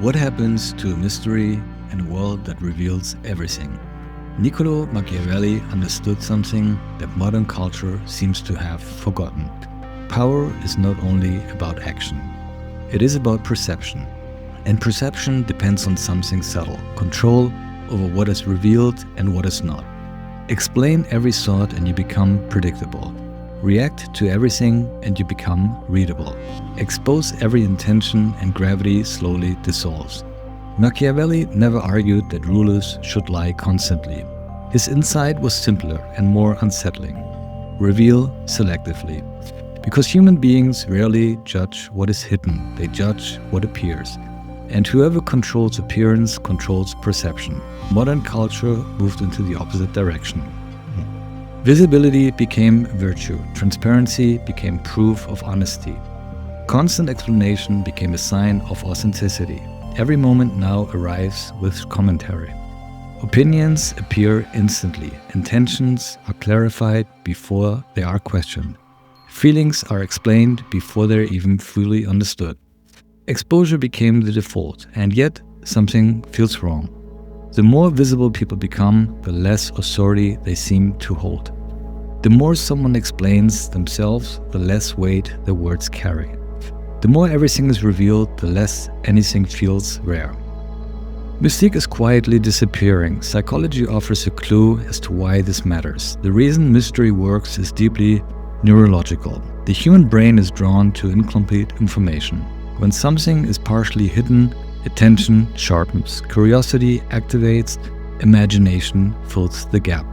What happens to a mystery in a world that reveals everything? Niccolò Machiavelli understood something that modern culture seems to have forgotten. Power is not only about action. It is about perception. And perception depends on something subtle, control over what is revealed and what is not. Explain every thought and you become predictable. React to everything and you become readable. Expose every intention and gravity slowly dissolves. Machiavelli never argued that rulers should lie constantly. His insight was simpler and more unsettling. Reveal selectively. Because human beings rarely judge what is hidden, they judge what appears. And whoever controls appearance controls perception. Modern culture moved into the opposite direction. Visibility became virtue, transparency became proof of honesty. Constant explanation became a sign of authenticity. Every moment now arrives with commentary. Opinions appear instantly. Intentions are clarified before they are questioned. Feelings are explained before they're even fully understood. Exposure became the default, and yet something feels wrong. The more visible people become, the less authority they seem to hold. The more someone explains themselves, the less weight their words carry. The more everything is revealed, the less anything feels rare. Mystique is quietly disappearing. Psychology offers a clue as to why this matters. The reason mystery works is deeply neurological. The human brain is drawn to incomplete information. When something is partially hidden, attention sharpens, curiosity activates, imagination fills the gap.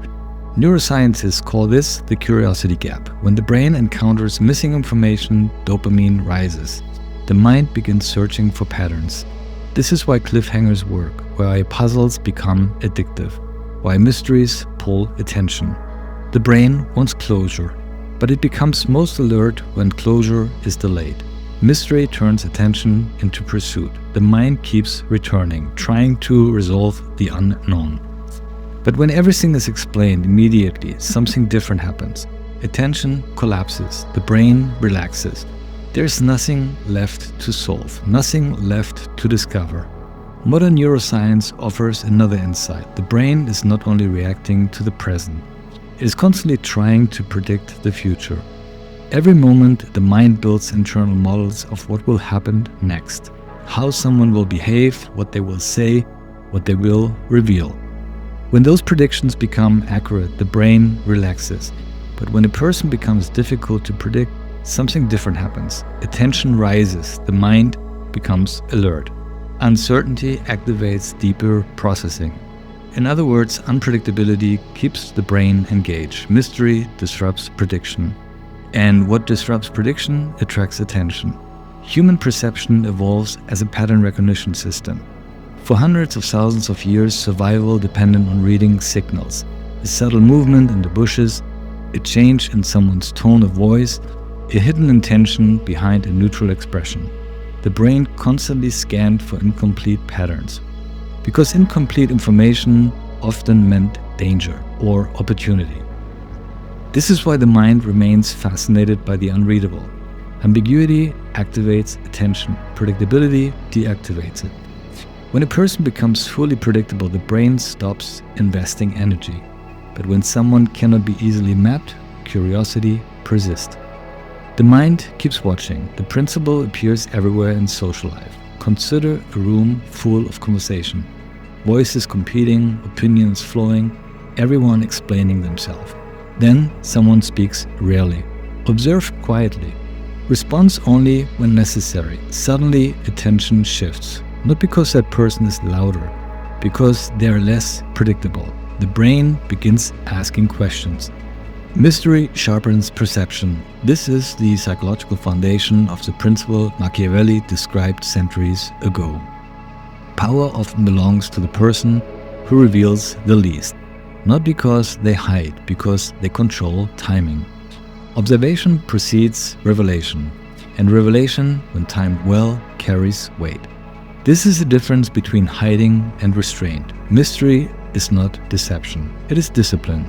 Neuroscientists call this the curiosity gap. When the brain encounters missing information, dopamine rises. The mind begins searching for patterns. This is why cliffhangers work, why puzzles become addictive, why mysteries pull attention. The brain wants closure, but it becomes most alert when closure is delayed. Mystery turns attention into pursuit. The mind keeps returning, trying to resolve the unknown. But when everything is explained immediately, something different happens. Attention collapses, the brain relaxes. There's nothing left to solve, nothing left to discover. Modern neuroscience offers another insight. The brain is not only reacting to the present, it is constantly trying to predict the future. Every moment, the mind builds internal models of what will happen next, how someone will behave, what they will say, what they will reveal. When those predictions become accurate, the brain relaxes. But when a person becomes difficult to predict, something different happens. Attention rises, the mind becomes alert. Uncertainty activates deeper processing. In other words, unpredictability keeps the brain engaged. Mystery disrupts prediction. And what disrupts prediction attracts attention. Human perception evolves as a pattern recognition system. For hundreds of thousands of years, survival depended on reading signals. A subtle movement in the bushes, a change in someone's tone of voice, a hidden intention behind a neutral expression. The brain constantly scanned for incomplete patterns, because incomplete information often meant danger or opportunity. This is why the mind remains fascinated by the unreadable. Ambiguity activates attention, predictability deactivates it. When a person becomes fully predictable, the brain stops investing energy. But when someone cannot be easily mapped, curiosity persists. The mind keeps watching. The principle appears everywhere in social life. Consider a room full of conversation. Voices competing, opinions flowing, everyone explaining themselves. Then someone speaks rarely. Observe quietly. Response only when necessary. Suddenly attention shifts. Not because that person is louder, because they are less predictable. The brain begins asking questions. Mystery sharpens perception. This is the psychological foundation of the principle Machiavelli described centuries ago. Power often belongs to the person who reveals the least. Not because they hide, because they control timing. Observation precedes revelation, and revelation, when timed well, carries weight. This is the difference between hiding and restraint. Mystery is not deception, it is discipline.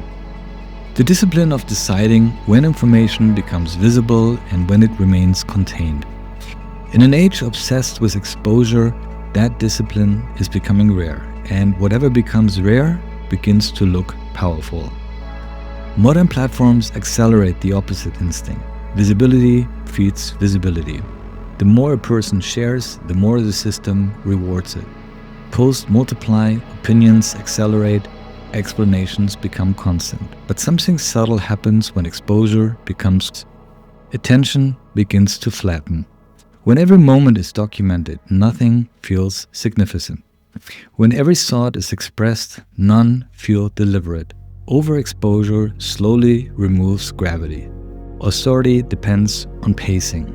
The discipline of deciding when information becomes visible and when it remains contained. In an age obsessed with exposure, that discipline is becoming rare, and whatever becomes rare begins to look powerful. Modern platforms accelerate the opposite instinct. Visibility feeds visibility. The more a person shares, the more the system rewards it. Posts multiply, opinions accelerate, explanations become constant. But something subtle happens when exposure becomes attention begins to flatten. When every moment is documented, nothing feels significant. When every thought is expressed, none feel deliberate. Overexposure slowly removes gravity. Authority depends on pacing.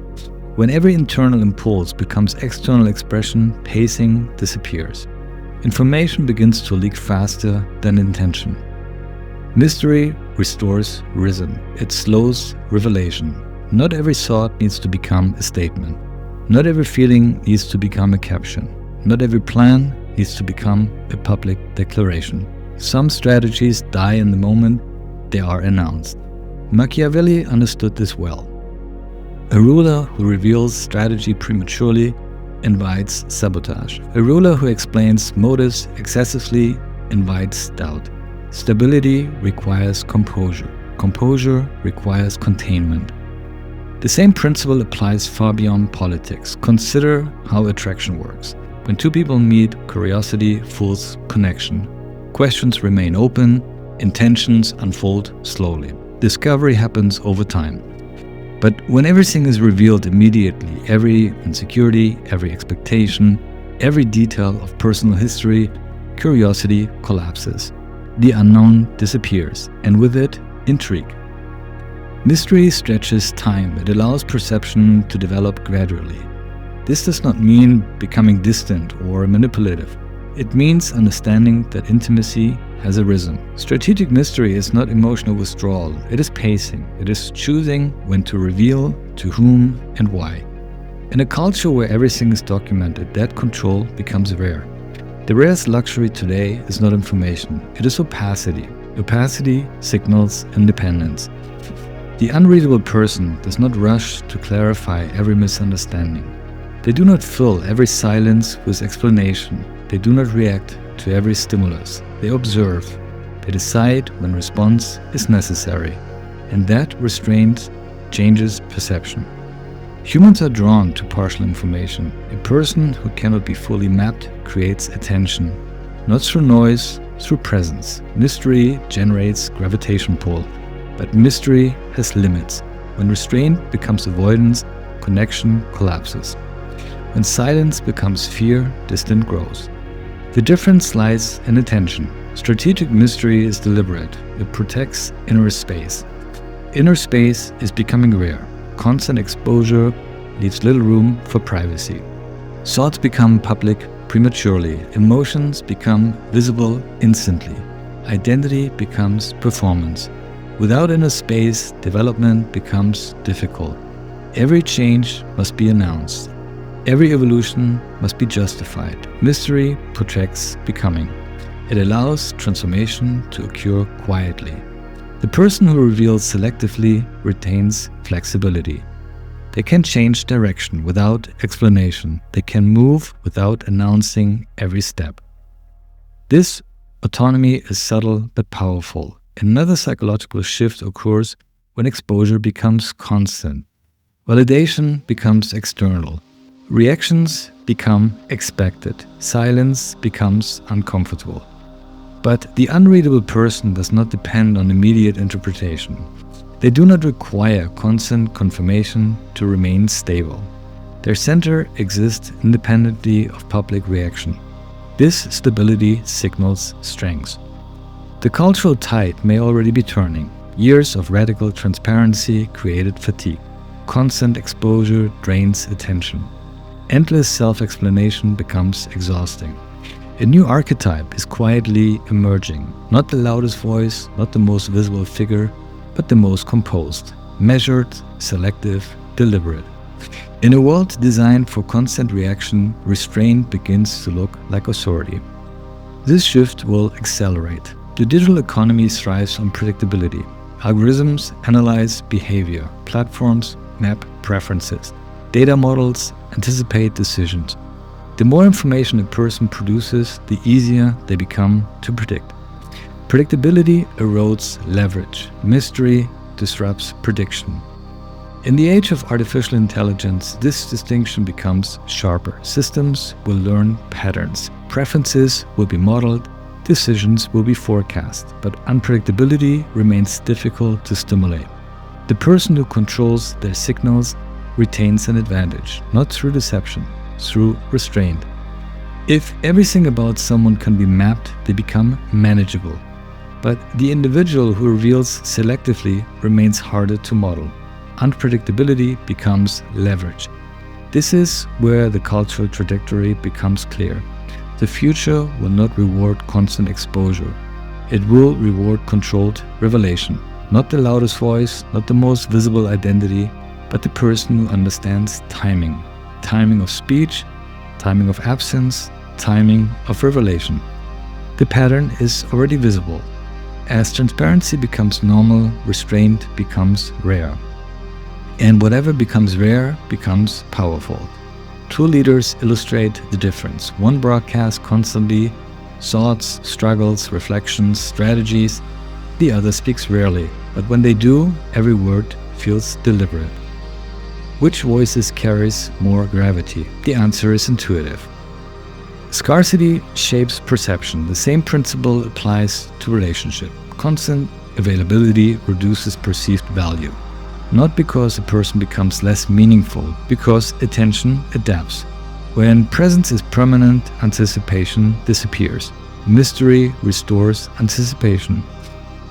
When every internal impulse becomes external expression, pacing disappears. Information begins to leak faster than intention. Mystery restores rhythm. It slows revelation. Not every thought needs to become a statement. Not every feeling needs to become a caption. Not every plan needs to become a public declaration. Some strategies die in the moment they are announced. Machiavelli understood this well. A ruler who reveals strategy prematurely invites sabotage. A ruler who explains motives excessively invites doubt. Stability requires composure. Composure requires containment. The same principle applies far beyond politics. Consider how attraction works. When two people meet, curiosity fuels connection. Questions remain open, intentions unfold slowly. Discovery happens over time. But when everything is revealed immediately, every insecurity, every expectation, every detail of personal history, curiosity collapses. The unknown disappears, and with it, intrigue. Mystery stretches time. It allows perception to develop gradually. This does not mean becoming distant or manipulative. It means understanding that intimacy has a rhythm. Strategic mystery is not emotional withdrawal. It is pacing. It is choosing when to reveal, to whom, and why. In a culture where everything is documented, that control becomes rare. The rarest luxury today is not information. It is opacity. Opacity signals independence. The unreadable person does not rush to clarify every misunderstanding. They do not fill every silence with explanation. They do not react to every stimulus. They observe. They decide when response is necessary. And that restraint changes perception. Humans are drawn to partial information. A person who cannot be fully mapped creates attention, not through noise, through presence. Mystery generates gravitation pull. But mystery has limits. When restraint becomes avoidance, connection collapses. When silence becomes fear, distance grows. The difference lies in attention. Strategic mystery is deliberate. It protects inner space. Inner space is becoming rare. Constant exposure leaves little room for privacy. Thoughts become public prematurely. Emotions become visible instantly. Identity becomes performance. Without inner space, development becomes difficult. Every change must be announced. Every evolution must be justified. Mystery protects becoming. It allows transformation to occur quietly. The person who reveals selectively retains flexibility. They can change direction without explanation. They can move without announcing every step. This autonomy is subtle but powerful. Another psychological shift occurs when exposure becomes constant. Validation becomes external. Reactions become expected. Silence becomes uncomfortable. But the unreadable person does not depend on immediate interpretation. They do not require constant confirmation to remain stable. Their center exists independently of public reaction. This stability signals strength. The cultural tide may already be turning. Years of radical transparency created fatigue. Constant exposure drains attention. Endless self-explanation becomes exhausting. A new archetype is quietly emerging. Not the loudest voice, not the most visible figure, but the most composed, measured, selective, deliberate. In a world designed for constant reaction, restraint begins to look like authority. This shift will accelerate. The digital economy thrives on predictability. Algorithms analyze behavior. Platforms map preferences. Data models anticipate decisions. The more information a person produces, the easier they become to predict. Predictability erodes leverage. Mystery disrupts prediction. In the age of artificial intelligence, this distinction becomes sharper. Systems will learn patterns. Preferences will be modeled. Decisions will be forecast. But unpredictability remains difficult to stimulate. The person who controls their signals retains an advantage, not through deception, through restraint. If everything about someone can be mapped, they become manageable. But the individual who reveals selectively remains harder to model. Unpredictability becomes leverage. This is where the cultural trajectory becomes clear. The future will not reward constant exposure. It will reward controlled revelation. Not the loudest voice, not the most visible identity, but the person who understands timing. Timing of speech, timing of absence, timing of revelation. The pattern is already visible. As transparency becomes normal, restraint becomes rare. And whatever becomes rare becomes powerful. Two leaders illustrate the difference. One broadcasts constantly thoughts, struggles, reflections, strategies. The other speaks rarely, but when they do, every word feels deliberate. Which voices carries more gravity? The answer is intuitive. Scarcity shapes perception. The same principle applies to relationship. Constant availability reduces perceived value. Not because a person becomes less meaningful, because attention adapts. When presence is permanent, anticipation disappears. Mystery restores anticipation.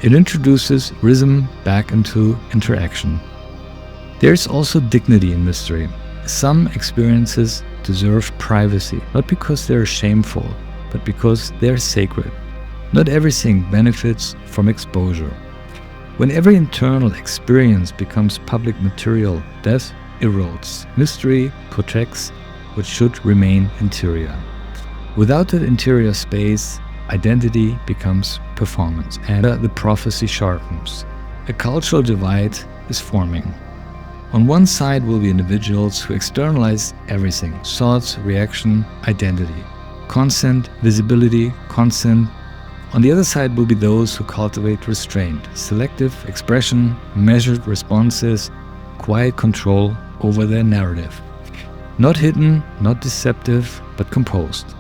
It introduces rhythm back into interaction. There's also dignity in mystery. Some experiences deserve privacy, not because they're shameful, but because they're sacred. Not everything benefits from exposure. When every internal experience becomes public material, death erodes. Mystery protects what should remain interior. Without that interior space, identity becomes performance, and the prophecy sharpens. A cultural divide is forming. On one side will be individuals who externalize everything: thoughts, reaction, identity, constant visibility, constant. On the other side will be those who cultivate restraint, selective expression, measured responses, quiet control over their narrative. Not hidden, not deceptive, but composed.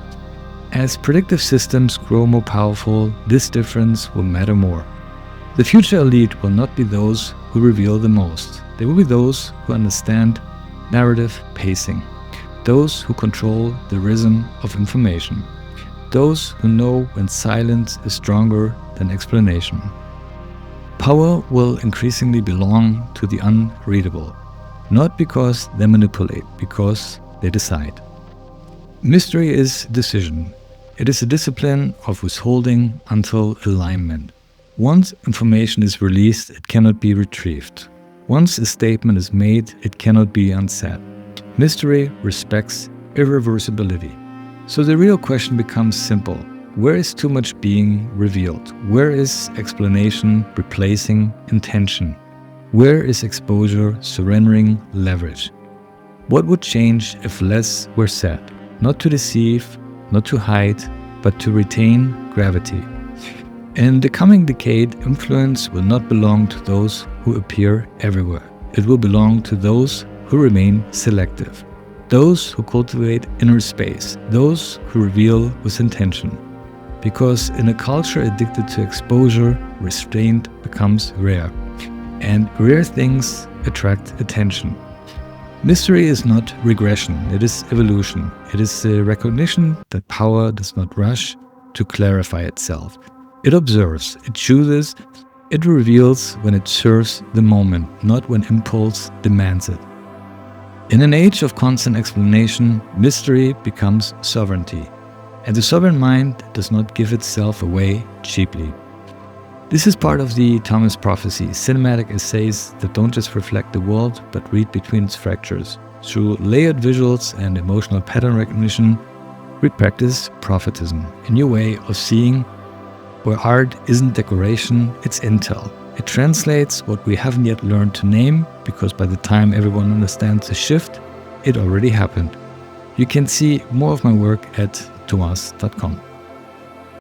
As predictive systems grow more powerful, this difference will matter more. The future elite will not be those who reveal the most. They will be those who understand narrative pacing, those who control the rhythm of information, those who know when silence is stronger than explanation. Power will increasingly belong to the unreadable, not because they manipulate, because they decide. Mystery is decision. It is a discipline of withholding until alignment. Once information is released, it cannot be retrieved. Once a statement is made, it cannot be unsaid. Mystery respects irreversibility. So the real question becomes simple. Where is too much being revealed? Where is explanation replacing intention? Where is exposure surrendering leverage? What would change if less were said? Not to deceive, not to hide, but to retain gravity. In the coming decade, influence will not belong to those who appear everywhere. It will belong to those who remain selective, those who cultivate inner space, those who reveal with intention. Because in a culture addicted to exposure, restraint becomes rare, and rare things attract attention. Mystery is not regression, it is evolution. It is a recognition that power does not rush to clarify itself. It observes, it chooses, it reveals when it serves the moment, not when impulse demands it. In an age of constant explanation, mystery becomes sovereignty, and the sovereign mind does not give itself away cheaply. This is part of the TOMAAS prophecy, cinematic essays that don't just reflect the world, but read between its fractures. Through layered visuals and emotional pattern recognition, we practice prophetism, a new way of seeing where art isn't decoration, it's intel. It translates what we haven't yet learned to name, because by the time everyone understands the shift, it already happened. You can see more of my work at TOMAAS.com.